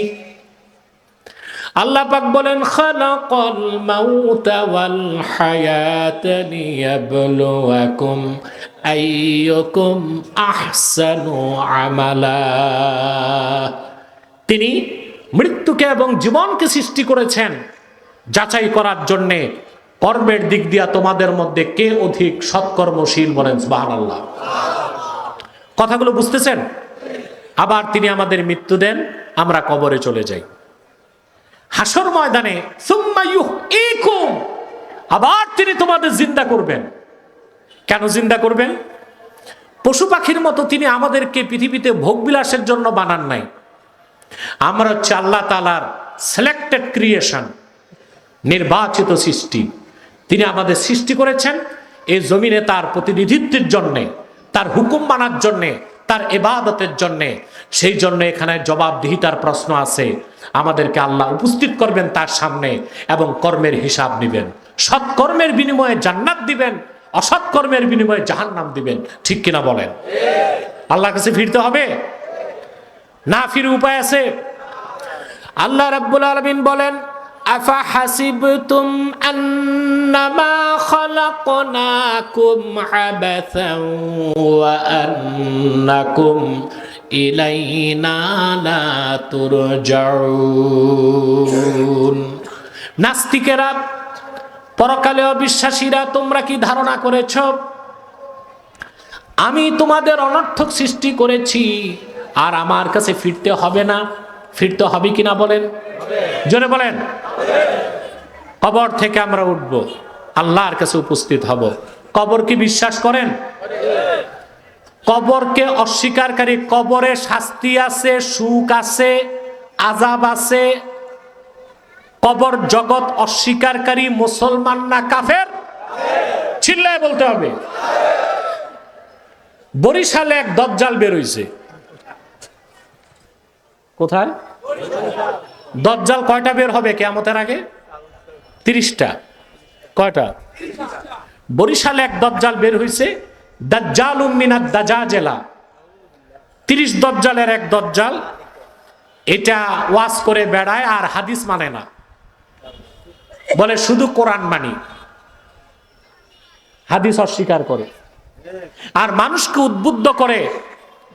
আল্লাহ পাক বলেন খালাকাল মাউতা ওয়াল হায়াতা লিয়াবলুয়াকুম আইয়ুকুম আহসানু আমালা। তিনি মৃত্যুকে এবং জীবনকে সৃষ্টি করেছেন যাচাই করার জন্যে কর্মের দিক দিয়া তোমাদের মধ্যে কে অধিক সৎকর্মশীল, বলেন সুবহানাল্লাহ। কথাগুলো বুঝতেছেন? আবার তিনি আমাদের মৃত্যু দেন, আমরা কবরে চলে যাই। হাসর ময়দানে সুম্মা ইউহয়িকুম, আবার তিনি তোমাদের জিন্দা করবেন। কেন জিন্দা করবেন? পশু পাখির মতো তিনি আমাদেরকে পৃথিবীতে ভোগবিলাসের জন্য বানান নাই। আমরা হচ্ছে আল্লাহ তাআলার সিলেক্টেড ক্রিয়েশন, নির্বাচিত সৃষ্টি। তিনি আমাদের সৃষ্টি করেছেন এই জমিনে তার প্রতিনিধিত্বের জন্যে, তার হুকুম মানার জন্যে, তার ইবাদতের জন্যে। সেই জন্য এখানে জবাবদিহিতার প্রশ্ন আছে। আমাদেরকে আল্লাহ উপস্থিত করবেন তার সামনে এবং কর্মের হিসাব নেবেন। সৎকর্মের বিনিময়ে জান্নাত দিবেন, অসৎকর্মের বিনিময়ে জাহান্নাম দিবেন। ঠিক কিনা বলেন? আল্লাহর কাছে ফিরতে হবে, না ফিরে উপায় আছে? আল্লাহ রাব্বুল আলামিন বলেন আফা হাসিবতুম আন্নামা খালাকনাকুম আবাসান ওয়া আন্নাকুম ইলাইনা লা তুরজাউন। নাস্তিকেরা, পরকালে অবিশ্বাসীরা, তোমরা কি ধারণা করেছ আমি তোমাদের অনর্থক সৃষ্টি করেছি আর আমার কাছে ফিরতে হবে না? ফিরতে হবে কিনা বলেন? জোরে বলেন। কবর থেকে আমরা উঠব, আল্লাহর কাছে উপস্থিত হব। কবর কি বিশ্বাস করেন? কবরকে অস্বীকারী, কবরে শাস্তি আছে, সুখ আছে, আযাব আছে। কবর জগৎ অস্বীকারী মুসলমান না কাফের? চিল্লায় বলতে হবে। বরিশালে এক দজ্জাল বের হইছে। কোথায়? দজ্জাল কয়টা বের হবে কিয়ামতের আগে? 30টা। কয়টা? বরিশালে এক দজ্জাল বের হইছে, দাজ্জালুম মিনাদ দাজাজেলা। 30 দজ্জালের এক দজ্জাল। এটা ওয়াজ করে বেড়ায় আর হাদিস মানে না, বলে শুধু কোরআন মানি, হাদিস অস্বীকার করে। আর মানুষকে উদ্বুদ্ধ করে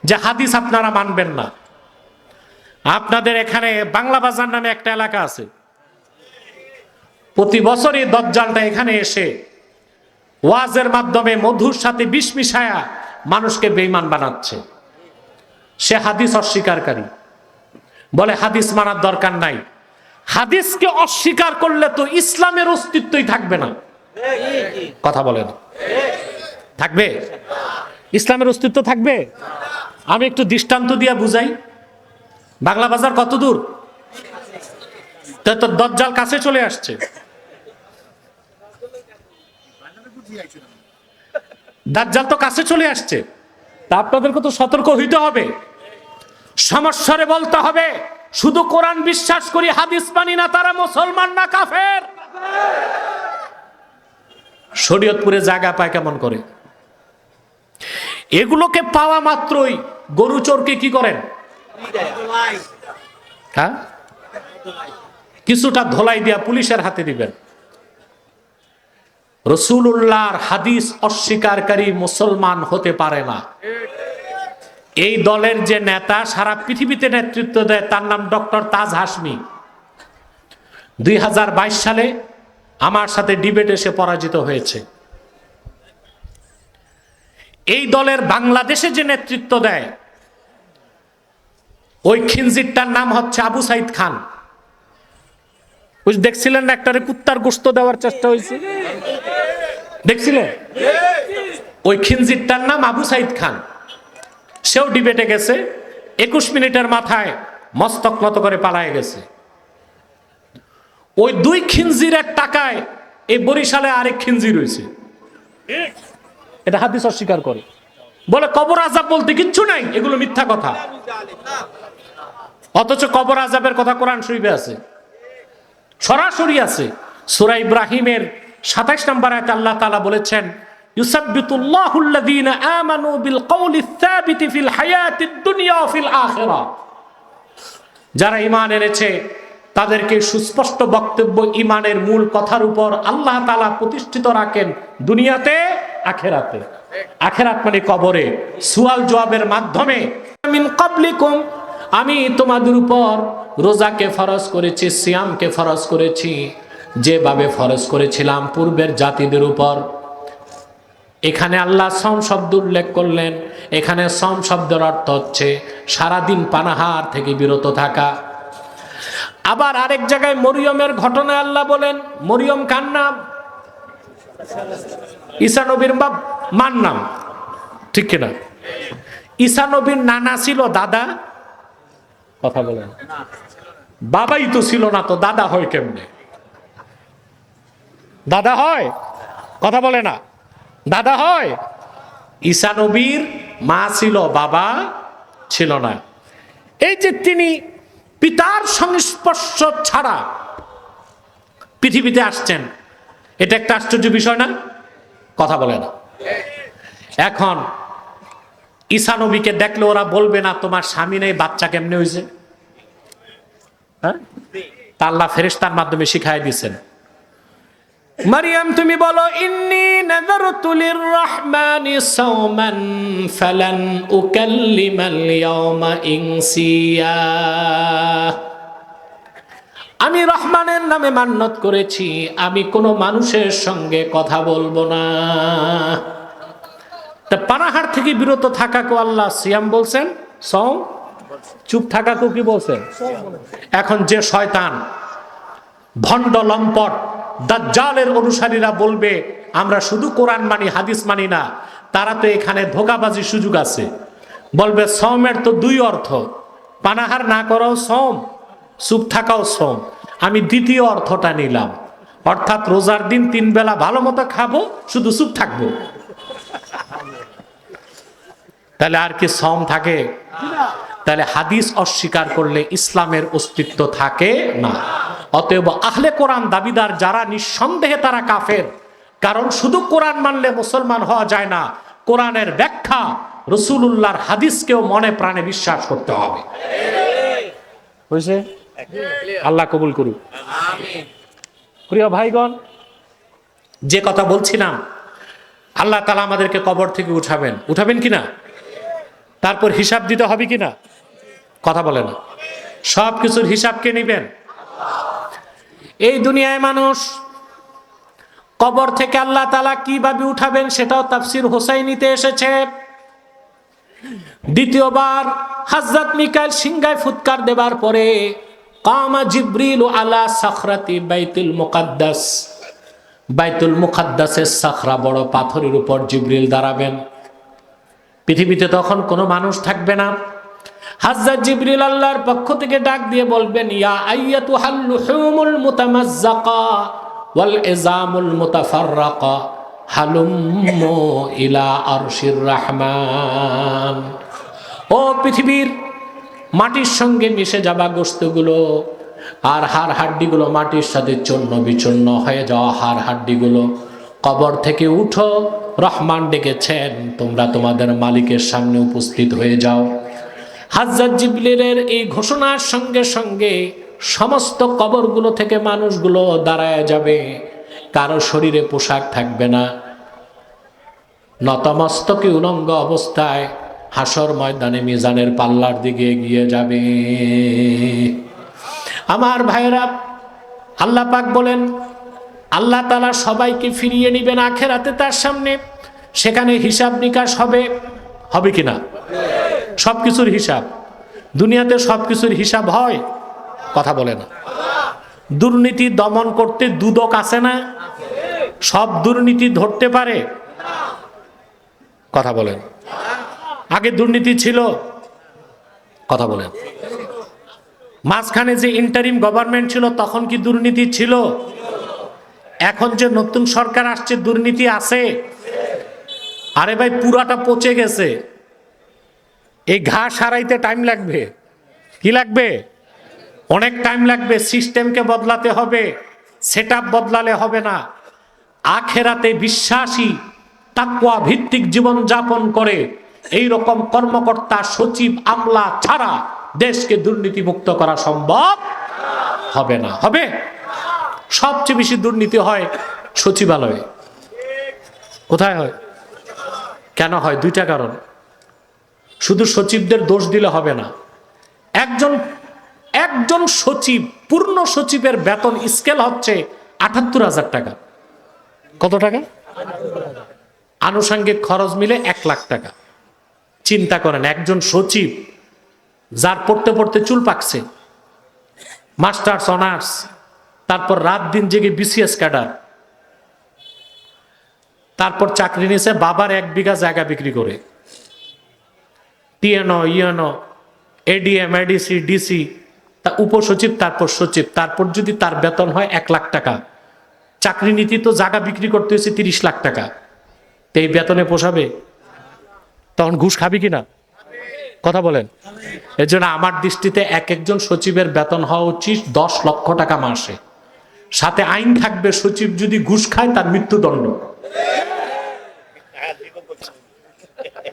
যে হাদিস আপনারা মানবেন না। আপনাদের এখানে বাংলা বাজার নামে একটা এলাকা আছে, প্রতি বছরই দজ্জালটা এখানে এসে ওয়াজের মাধ্যমে মধুর সাথে বিষ মিশায়া মানুষকে বেঈমান বানাচ্ছে। সে হাদিস অস্বীকারী, বলে হাদিস মানার দরকার নাই। হাদিসকে অস্বীকার করলে তো ইসলামের অস্তিত্বই থাকবে না। কথা বলেন, থাকবে? ইসলামের অস্তিত্ব থাকবে? আমি একটু দৃষ্টান্ত দিয়া বুঝাই। বাংলা বাজার কত দূর? তো দজ্জাল কাছে চলে আসছে। দাজ্জাল তো কাছে চলে আসছে, তা আপনাদেরকে তো সতর্ক হইতে হবে। সমস্যারে বলতে হবে শুধু কোরআন বিশ্বাস করি, হাদিস মানি না, তারা মুসলমান না কাফের। শরীয়তপুরে জায়গা পায় কেমন করে? এগুলোকে পাওয়া মাত্রই গরু চোরকে কি করেন? হ্যাঁ, কিছুটা ধোলাই দিয়া পুলিশের হাতে দিবেন। রাসূলুল্লাহর হাদিস অস্বীকারী মুসলমান হতে পারে না। এই দলের যে নেতা সারা পৃথিবীতে নেতৃত্ব দেয় তার নাম ডক্টর তাজ হাশমি। 2022 সালে আমার সাথে ডিবেটে সে পরাজিত হয়েছে। এই দলের বাংলাদেশে যে নেতৃত্ব দেয় ওই খিনজিরটার নাম হচ্ছে আবু সাইদ খান। দেখছিলেন না একটারে কুত্তার গোশত দেওয়ার চেষ্টা হয়েছে, দেখছিলেন? ওই খিনজিরটার নাম আবু সাইদ খান। সেও ডিবেটে গেছে, 21 মিনিটের মাথায় মস্তক নত করে পালায়ে গেছে। ওই দুই খিনজিরের টাকায় এই বরিশালে আরেক খিনজির হয়েছে। এটা হাদিস অস্বীকার করে, বলে কবর আযাব বলতে কিচ্ছু নাই, এগুলো মিথ্যা কথা। অথচ কবর আযাবের কথা কোরআন শরীফে আছে, সরাসরি আছে। সূরা ইব্রাহিমের 27 নম্বর আয়াতে আল্লাহ তাআলা বলেছেন, ইউসাব্বিতুল্লাহুল্লাযীনা আমানু বিল কওলিস সাবিতি ফিল হায়াতিদ দুনিয়া ওয়া ফিল আখিরাহ। যারা ঈমান এনেছে তাদেরকে সুস্পষ্ট বক্তব্য ঈমানের মূল কথার উপর আল্লাহ তাআলা প্রতিষ্ঠিত রাখেন, দুনিয়াতে আখিরাতে। আখিরাত মানে কবরে, সুয়াল জবাবের মাধ্যমে। মিন ক্বাবলিকুম, আমি তোমাদের উপর রোজাকে ফরজ করেছি, সিয়ামকে ফরজ করেছি, যেভাবে ফরজ করেছিলাম পূর্বের জাতিদের উপর। এখানে আল্লাহ সম শব্দ উল্লেখ করলেন। এখানে সম শব্দের অর্থ হচ্ছে সারাদিন পানাহার থেকে বিরত থাকা। আবার আরেক জায়গায় মরিয়মের ঘটনায় আল্লাহ বলেন, মরিয়ম কার নাম? ঈসা নবীর মার নাম, ঠিক কিনা? ঈসা নবীর নানা ছিল দাদা? কথা বলেন। বাবাই তো ছিল না, তো দাদা হয় কেমনে? দাদা হয়? কথা বলে না, দাদা হয়? ঈসা নবীর মা ছিল, বাবা ছিল না। এই যে তিনি পিতার সংস্পর্শ ছাড়া পৃথিবীতে আসছেন, এটা একটা আশ্চর্য বিষয় না? কথা বলে না। এখন ঈসা নবীকে দেখলে ওরা বলবে না তোমার স্বামী নেই, বাচ্চা কেমনে হয়েছে? হ্যাঁ, তা আল্লাহ ফেরেশতার মাধ্যমে শিখাই দিয়েছেন। মারিয়াম তুমি বলো, ইন্নী নাযারতু লিররহমানি সাওমান ফালান উকাল্লিমাল ইয়াওমা ইনসিয়া। আমি রহমানের নামে মান্নত করেছি, আমি কোনো মানুষের সঙ্গে কথা বলবো না। তা পানাহার থেকে বিরত থাকাকে আল্লাহ সিয়াম বলছেন, সওম। চুপ থাকাকে কি বলছেন? এখন যে শয়তান, ভণ্ড, লম্পট, দাজ্জালের অনুসারীরা বলবে আমরা শুধু কোরআন মানি, হাদিস মানি না, তারা তো এখানে ধোঁকাবাজির সুযোগ আছে। বলবে সওমের তো দুই অর্থ, পানাহার না করাও সওম, চুপ থাকাও সওম। আমি দ্বিতীয় অর্থটা নিলাম, অর্থাৎ রোজার দিন 3 বেলা ভালো মতো খাবো, শুধু চুপ থাকবো। তাহলে আর কি সওম থাকে? তাহলে হাদিস অস্বীকার করলে ইসলামের অস্তিত্ব থাকে না। অতএব আহলে কোরআন দাবিদার যারা, নিঃসন্দেহে তারা কাফের। কারণ শুধু কোরআন মানলে মুসলমান হওয়া যায় না, কোরআনের ব্যাখ্যা, রাসূলুল্লাহর হাদিসকেও মনে প্রাণে বিশ্বাস করতে হবে। বুঝছে? আল্লাহ কবুল করুক। প্রিয় ভাইগণ, যে কথা বলছিলাম, আল্লাহ তাআলা আমাদেরকে কবর থেকে উঠাবেন কিনা? তারপর হিসাব দিতে হবে কিনা? কথা বলে না। সব কিছুর হিসাব কে নেবেন? এই দুনিয়ায় মানুষ কবর থেকে আল্লাহ তাআলা কিভাবে উঠাবেন সেটাও তাফসীর হোসাইনিতে এসেছে। দ্বিতীয়বার হযরত মিকাইল সিংহায় ফুৎকার দেবার পরে কামা জিবরিল আলা সাখরাতি বাইতুল মুকাদ্দাস, বাইতুল মুকাদ্দাসের সাখরা, বড় পাথরের উপর জিবরিল দাঁড়াবেন। পৃথিবীতে তখন কোনো মানুষ থাকবে না। হযরত জিবরিল আল্লাহর পক্ষ থেকে ডাক দিয়ে বলবেন, ইয়া আইয়াতুহাল লুহুমুল মুতামাজ্জাকা ওয়াল ইজামুল মুতাফাররাকা হালুম্মু ইলা আরশির রহমান। ও পৃথিবীর মাটির সঙ্গে মিশে যাওয়া গোশতগুলো আর হাড় হাড্ডিগুলো, মাটির সাথে চূর্ণ বিচূর্ণ হয়ে যাওয়া হাড় হাড্ডিগুলো, কবর থেকে উঠো, রহমান ডেকেছেন, তোমরা তোমাদের মালিকের সামনে উপস্থিত হয়ে যাও। হযরত জিবরিলের এই ঘোষণার সঙ্গে সঙ্গে সমস্ত কবরগুলো থেকে মানুষগুলো দাঁড়ায় যাবে, কারো শরীরে পোশাক থাকবে না, নতমস্তকে উলঙ্গ অবস্থায় হাসর ময়দানে মিজানের পাল্লার দিকে এগিয়ে যাবে। আমার ভাইরা, আল্লাহ পাক বলেন আল্লাহ তাআলা সবাইকে ফিরিয়ে নেবেন আখিরাতে তার সামনে। সেখানে হিসাব নিকাশ হবে, হবে কিনা? সবকিছুর হিসাব। দুনিয়াতে সবকিছুর হিসাব হয়? কথা বলে না। দুর্নীতি দমন করতে দুদক আছে না? সব দুর্নীতি ধরতে পারে? কথা বলেন। আগে দুর্নীতি ছিল? কথা বলেন। মাঝখানে যে ইন্টারিম গভর্নমেন্ট ছিল তখন কি দুর্নীতি ছিল? এখন যে নতুন সরকার আসছে দুর্নীতি আছে? আরে ভাই, পুরাটা পচে গেছে। এই ঘাস হারাইতে টাইম লাগবে। কি লাগবে? অনেক টাইম লাগবে। সিস্টেমকে বদলাতে হবে, সেটআপ বদলালে হবে না। আখেরাতে বিশ্বাসী তাকওয়া ভিত্তিক জীবন যাপন করে এই রকম কর্মকর্তা, সচিব, আমলা ছাড়া দেশকে দুর্নীতিমুক্ত করা সম্ভব হবে না। হবে? সবচেয়ে বেশি দুর্নীতি হয় সচিবালয়ে। কোথায় হয়? কেন হয়? দুইটা কারণ। শুধু সচিবদের দোষ দিলে হবে না। একজন সচিব, পূর্ণ সচিবের বেতন স্কেল হচ্ছে ৭৮,০০০ টাকা। কত টাকা? আনুষঙ্গিক খরচ মিলে ১,০০,০০০ টাকা। চিন্তা করেন, একজন সচিব যার পড়তে পড়তে চুল পাকছে, মাস্টার্স, অনার্স, তারপর রাত দিন জেগে বিসিএস ক্যাডার, তারপর চাকরি নিয়েছে বাবার ১ বিঘা জায়গা বিক্রি করে, TNO, ENO, ADM, ADC, DC, উপসচিব, তারপর সচিব, তারপর যদি তার বেতন হয় ১,০০,০০০ টাকা, চাকরি নীতি তো জায়গা বিক্রি করতে হয়েছে ৩০ লাখ টাকা, তো এই বেতনে পোষাবে? তখন ঘুষ খাবি কিনা? কথা বলেন। এর জন্য আমার দৃষ্টিতে একজন সচিবের বেতন হওয়া উচিত ১০ লক্ষ টাকা মাসে। সাথে আইন থাকবে, সচিব যদি ঘুষ খায় তার মৃত্যুদণ্ড।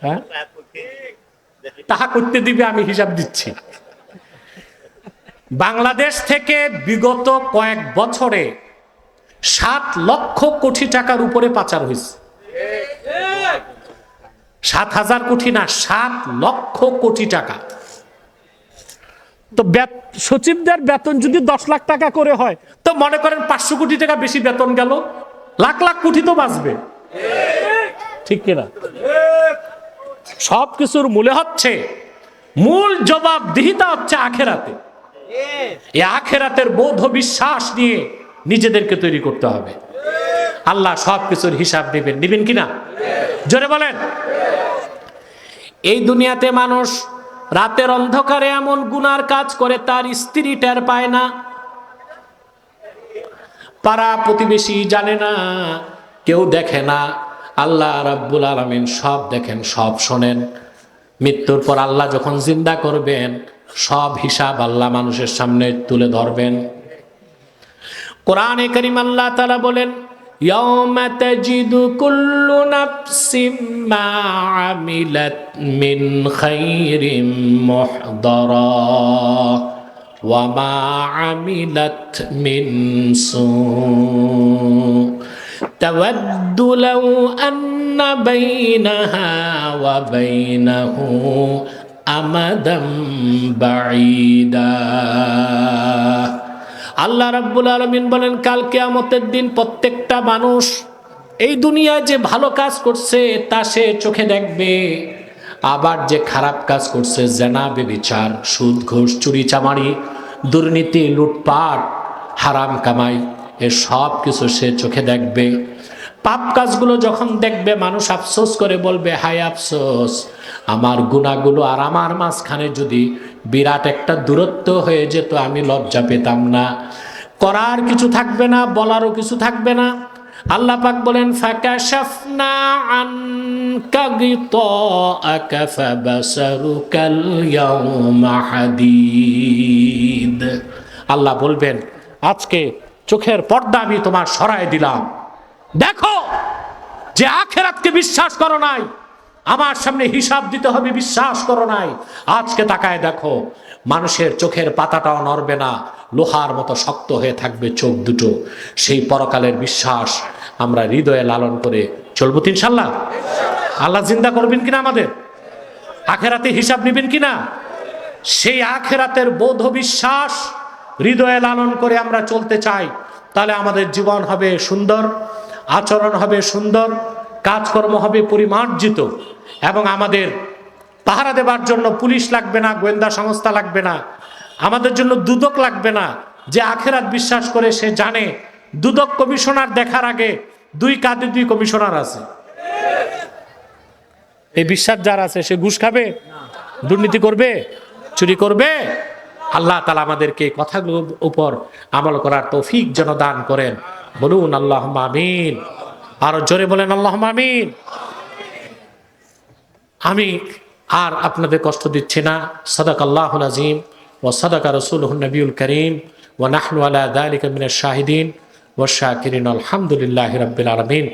হ্যাঁ, তাহা করতে দিবে, আমি হিসাব দিচ্ছি। বাংলাদেশ থেকে বিগত কয়েক বছরে ৭ লক্ষ কোটি টাকার উপরে পাচার হয়েছে। ৭,০০০ কোটি না, ৭ লক্ষ কোটি টাকা। তো সচিবদের বেতন যদি ১০ লাখ টাকা করে হয়, তো মনে করেন ৫০০ কোটি টাকা বেশি বেতন গেল, লাখ লাখ কোটি তো বাঁচবে। ঠিক কিনা? সবকিছুর মূলে হচ্ছে, মূল জবাবদিহিতা হচ্ছে আখেরাতে। এই আখেরাতের বৌদ্ধ বিশ্বাস নিয়ে নিজেদেরকে তৈরি করতে হবে। আল্লাহ সবকিছুর হিসাব দিবেন। দিবেন কিনা? জোরে বলেন। এই দুনিয়াতে মানুষ রাতের অন্ধকারে এমন গুনার কাজ করে তার স্ত্রী টের পায় না, পাড়া প্রতিবেশী জানে না, কেউ দেখে না। আল্লাহ রাব্বুল আলামিন সব দেখেন, সব শোনেন। মৃত্যুর পর আল্লাহ যখন জিন্দা করবেন, সব হিসাব আল্লাহ মানুষের সামনে তুলে ধরবেন। কোরআনে কারীম আল্লাহ তাআলা বলেন, ইয়াউমা তাজিদু কুল্লু নাফসিম মা আমিলাত মিন খাইরিন মুহদারা ওয়া মা আমিলাত মিন সু তাওয়াদ্দু লাউ আন্না বাইনাহা ওয়া বাইনাহু আমাদাম বাঈদা। আল্লাহ রাব্বুল আলামিন বলেন, কাল কিয়ামতের দিন প্রত্যেকটা মানুষ এই দুনিয়ায় যে ভালো কাজ করছে তা সে চোখে দেখবে, আবার যে খারাপ কাজ করছে, জেনা, ব্যভিচার, সুদ, ঘুষ, চুরি, চামারি, দুর্নীতি, লুটপাট, হারাম কামাই, এ সব কিছু সে চোখে দেখবে। পাপ কাজগুলো যখন দেখবে, মানুষ আফসোস করে বলবে, হায় আফসোস, আমার গুনাহগুলো আর আমার মাঝখানে যদি বিরাট একটা দূরত্ব হয়ে যেত, আমি লজ্জা পেতাম না। করার কিছু থাকবে না, বলারও কিছু থাকবে না। আল্লাহ পাক বলেন, ফাকাশাফনা আনকা গিতাআকা ফাবাসারুকাল ইয়াওমা হাদীদ। আল্লাহ বলবেন, আজকে চোখের পর্দা আমি তোমার সরায় দিলাম। দেখো, যে আখিরাতকে বিশ্বাস করো নাই, আমার সামনে হিসাব দিতে হবে বিশ্বাস করো নাই, আজকে তাকায় দেখো, মানুষের চোখের পাতাটাও নড়বে না, লোহার মতো শক্ত হয়ে থাকবে চোখ দুটো। সেই পরকালের বিশ্বাস আমরা হৃদয়ে লালন করে চলবো ইনশাআল্লাহ। আল্লাহ জিন্দা করবেন কিনা আমাদের? আখেরাতে হিসাব নেবেন কিনা? সেই আখেরাতের বোধ বিশ্বাস হৃদয়ে লালন করে আমরা চলতে চাই, তাহলে আমাদের জীবন হবে সুন্দর, আচরণ হবে সুন্দর, কাজকর্ম হবে পরিমার্জিত, এবং আমাদের পাহারা দেবার জন্য পুলিশ লাগবে না, গোয়েন্দা সংস্থা লাগবে না, আমাদের জন্য দুদক লাগবে না। যে আখেরাত বিশ্বাস করে সে জানে দুদক কমিশনার দেখার আগে 2 কাঁধে 2 কমিশনার আছে। এই বিশ্বাস যার আছে সে ঘুষ খাবে, দুর্নীতি করবে, চুরি করবে? আল্লাহ তাআলা আমাদেরকে এই কথাগুলোর উপর আমল করার তৌফিক যেন দান করেন। বলুন আল্লাহুম্মা আমিন। আরো জোরে বলেন আল্লাহুম্মা আমিন। আমি আর আপনাদের কষ্ট দিচ্ছি না। সাদাকাল্লাহুল আযীম ওয়া সাদাকা রাসূলুহুন নবিয়ুল কারীম ওয়া নাহনু আলা যালিকা মিনাশ শাহিদিন ওয়াশ শাকিরিন। আলহামদুলিল্লাহি রাব্বিল আলামিন।